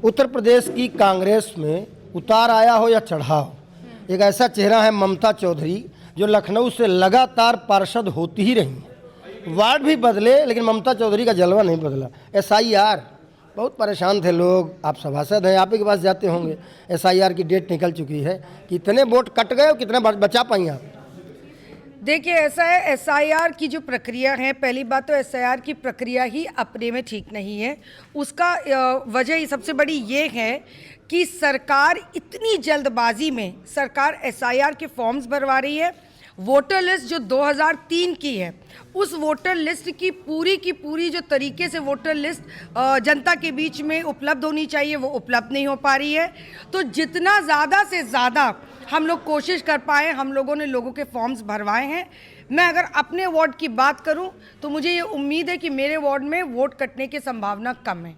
उत्तर प्रदेश की कांग्रेस में उतार आया हो या चढ़ाव, एक ऐसा चेहरा है ममता चौधरी, जो लखनऊ से लगातार पार्षद होती ही रही। वार्ड भी बदले लेकिन ममता चौधरी का जलवा नहीं बदला। SIR बहुत परेशान थे लोग, आप सभासद हैं, आप ही के पास जाते होंगे। SIR की डेट निकल चुकी है, कितने वोट कट गए और कितने बचा पाई आप? देखिए, ऐसा है, SIR की जो प्रक्रिया है, पहली बात तो SIR की प्रक्रिया ही अपने में ठीक नहीं है। उसका वजह सबसे बड़ी ये है कि सरकार इतनी जल्दबाजी में सरकार SIR के फॉर्म्स भरवा रही है। वोटर लिस्ट जो 2003 की है, उस वोटर लिस्ट की पूरी जो तरीके से वोटर लिस्ट जनता के बीच में उपलब्ध होनी चाहिए, वो उपलब्ध नहीं हो पा रही है। तो जितना ज़्यादा से ज़्यादा हम लोग कोशिश कर पाए, हम लोगों ने लोगों के फॉर्म्स भरवाए हैं। मैं अगर अपने वार्ड की बात करूं तो मुझे ये उम्मीद है कि मेरे वार्ड में वोट कटने की संभावना कम है।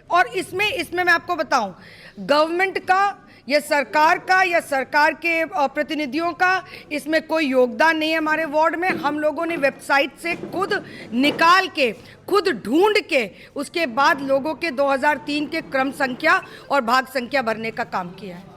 और इसमें मैं आपको बताऊं, गवर्नमेंट का या सरकार का या सरकार के प्रतिनिधियों का इसमें कोई योगदान नहीं है। हमारे वार्ड में हम लोगों ने वेबसाइट से खुद निकाल के, खुद ढूंढ के, उसके बाद लोगों के 2003 के क्रम संख्या और भाग संख्या भरने का काम किया है।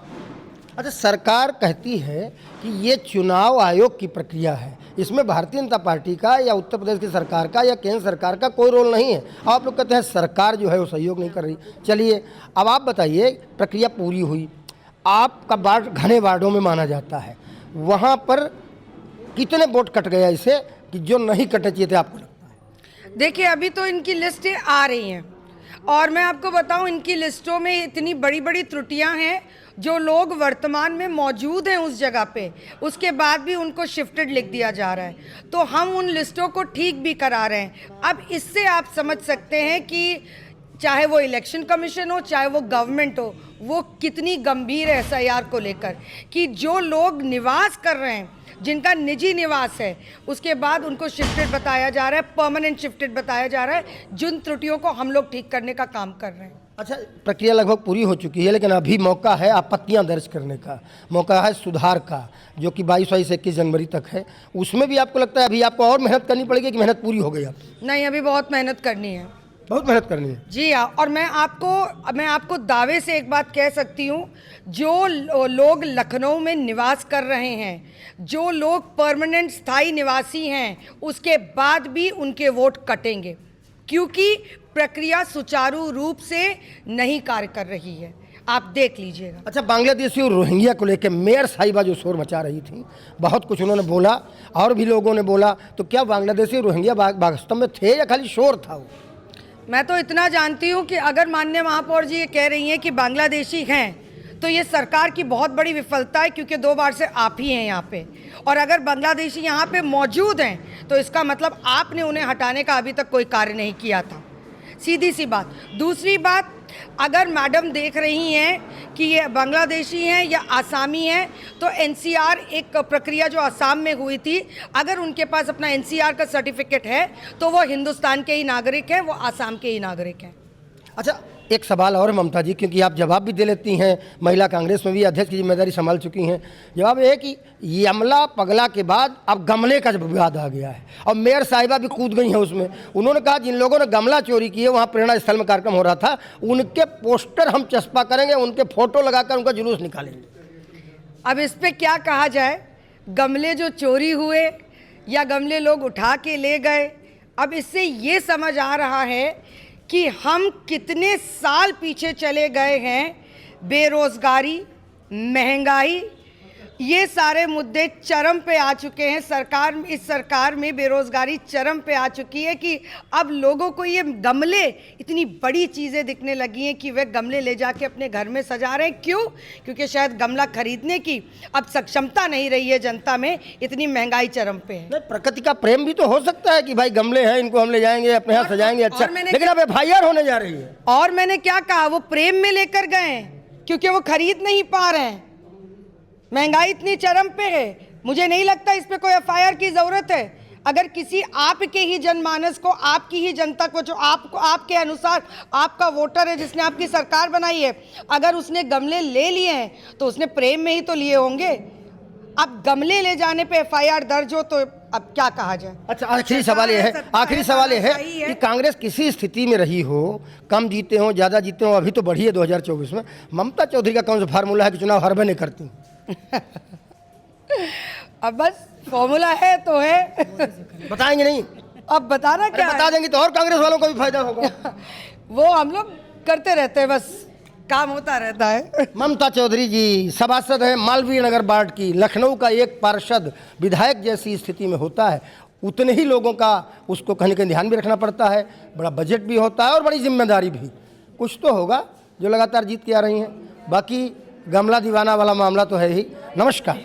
अच्छा, सरकार कहती है कि ये चुनाव आयोग की प्रक्रिया है, इसमें भारतीय जनता पार्टी का या उत्तर प्रदेश की सरकार का या केंद्र सरकार का कोई रोल नहीं है। आप लोग कहते हैं सरकार जो है वो सहयोग नहीं कर रही। चलिए, अब आप बताइए, प्रक्रिया पूरी हुई, आपका वार्ड घने वार्डों में माना जाता है, वहाँ पर कितने वोट कट गया इसे कि जो नहीं कटे चाहिए थे आपको लगता है? देखिए, अभी तो इनकी लिस्टें आ रही हैं और मैं आपको बताऊं, इनकी लिस्टों में इतनी बड़ी बड़ी त्रुटियां हैं। जो लोग वर्तमान में मौजूद हैं उस जगह पे, उसके बाद भी उनको शिफ्टेड लिख दिया जा रहा है। तो हम उन लिस्टों को ठीक भी करा रहे हैं। अब इससे आप समझ सकते हैं कि चाहे वो इलेक्शन कमीशन हो, चाहे वो गवर्नमेंट हो, वो कितनी गंभीर है SIR को लेकर। कि जो लोग निवास कर रहे हैं, जिनका निजी निवास है, उसके बाद उनको शिफ्टेड बताया जा रहा है, परमानेंट शिफ्टेड बताया जा रहा है। जिन त्रुटियों को हम लोग ठीक करने का काम कर रहे हैं। अच्छा, प्रक्रिया लगभग पूरी हो चुकी है, लेकिन अभी मौका है आपत्तियां दर्ज करने का, मौका है सुधार का, जो कि 22 से 21 जनवरी तक है। उसमें भी आपको लगता है अभी आपको और मेहनत करनी पड़ेगी कि मेहनत पूरी हो गई? आप नहीं, अभी बहुत मेहनत करनी है। बहुत मेहनत करनी है? जी हाँ। और मैं आपको दावे से एक बात कह सकती हूँ, जो लोग लखनऊ में निवास कर रहे हैं, जो लोग परमानेंट स्थायी निवासी हैं, उसके बाद भी उनके वोट कटेंगे, क्योंकि प्रक्रिया सुचारू रूप से नहीं कार्य कर रही है। आप देख लीजिएगा। अच्छा, बांग्लादेशी और रोहिंग्या को लेकर मेयर साहिबा जो शोर मचा रही थी, बहुत कुछ उन्होंने बोला और भी लोगों ने बोला, तो क्या बांग्लादेशी और रोहिंग्या वास्तव में थे या खाली शोर था वो? मैं तो इतना जानती हूँ कि अगर माननीय महापौर जी ये कह रही हैं कि बांग्लादेशी हैं, तो ये सरकार की बहुत बड़ी विफलता है, क्योंकि 2 बार से आप ही हैं यहाँ पे। और अगर बांग्लादेशी यहाँ पे मौजूद हैं तो इसका मतलब आपने उन्हें हटाने का अभी तक कोई कार्य नहीं किया था। सीधी सी बात। दूसरी बात, अगर मैडम देख रही हैं कि ये बांग्लादेशी हैं या आसामी हैं, तो NCR एक प्रक्रिया जो असम में हुई थी, अगर उनके पास अपना NCR का सर्टिफिकेट है तो वो हिंदुस्तान के ही नागरिक हैं, वो आसाम के ही नागरिक हैं। अच्छा, एक सवाल और ममता जी, क्योंकि आप जवाब भी दे लेती हैं, महिला कांग्रेस में भी अध्यक्ष की जिम्मेदारी संभाल चुकी हैं। जवाब ये है कि यमला पगला के बाद अब गमले का विवाद आ गया है और मेयर साहिबा भी कूद गई हैं उसमें। उन्होंने कहा जिन लोगों ने गमला चोरी किए, वहाँ प्रेरणा स्थल में कार्यक्रम हो रहा था, उनके पोस्टर हम चस्पा करेंगे, उनके फोटो लगाकर उनका जुलूस निकालेंगे। अब इस पर क्या कहा जाए? गमले जो चोरी हुए या गमले लोग उठा के ले गए, अब इससे ये समझ आ रहा है कि हम कितने साल पीछे चले गए हैं। बेरोजगारी, महंगाई, ये सारे मुद्दे चरम पे आ चुके हैं। इस सरकार में बेरोजगारी चरम पे आ चुकी है कि अब लोगों को ये गमले इतनी बड़ी चीज़ें दिखने लगी हैं कि वे गमले ले जाके अपने घर में सजा रहे हैं। क्यों? क्योंकि शायद गमला खरीदने की अब सक्षमता नहीं रही है जनता में, इतनी महंगाई चरम पे है। प्रकृति का प्रेम भी तो हो सकता है कि भाई गमले हैं, इनको हम ले जाएंगे, अपने यहाँ सजाएंगे। अच्छा, लेकिन अब FIR होने जा रही है। और मैंने क्या कहा? वो प्रेम में लेकर गए क्योंकि वो खरीद नहीं पा रहे हैं। महंगाई इतनी चरम पे है, मुझे नहीं लगता इस पे कोई FIR की जरूरत है। अगर किसी आपके ही जनमानस को, आपकी ही जनता को, जो आपके अनुसार आपका वोटर है, जिसने आपकी सरकार बनाई है, अगर उसने गमले ले लिए हैं तो उसने प्रेम में ही तो लिए होंगे। अब गमले ले जाने पे FIR दर्ज हो तो अब क्या कहा जाए। अच्छा, आखिरी सवाल ये है, आखिरी सवाल ये है कि कांग्रेस किसी स्थिति में रही हो, कम जीते हो ज़्यादा जीते हो, अभी तो बढ़ी है 2024 में, ममता चौधरी का कौन सा फार्मूला है कि चुनाव हर बार नहीं करती? अब बस फॉर्मूला है तो है। बताएंगे नहीं? अब बताना अरे क्या बता है? देंगे तो और कांग्रेस वालों को भी फायदा होगा। वो हम लोग करते रहते हैं, बस काम होता रहता है। ममता चौधरी जी सभासद है मालवीय नगर वार्ड की, लखनऊ का एक पार्षद विधायक जैसी स्थिति में होता है, उतने ही लोगों का उसको कहीं न कहीं ध्यान भी रखना पड़ता है, बड़ा बजट भी होता है और बड़ी जिम्मेदारी भी। कुछ तो होगा जो लगातार जीत के आ रही हैं, बाकी गमला दीवाना वाला मामला तो है ही। नमस्कार।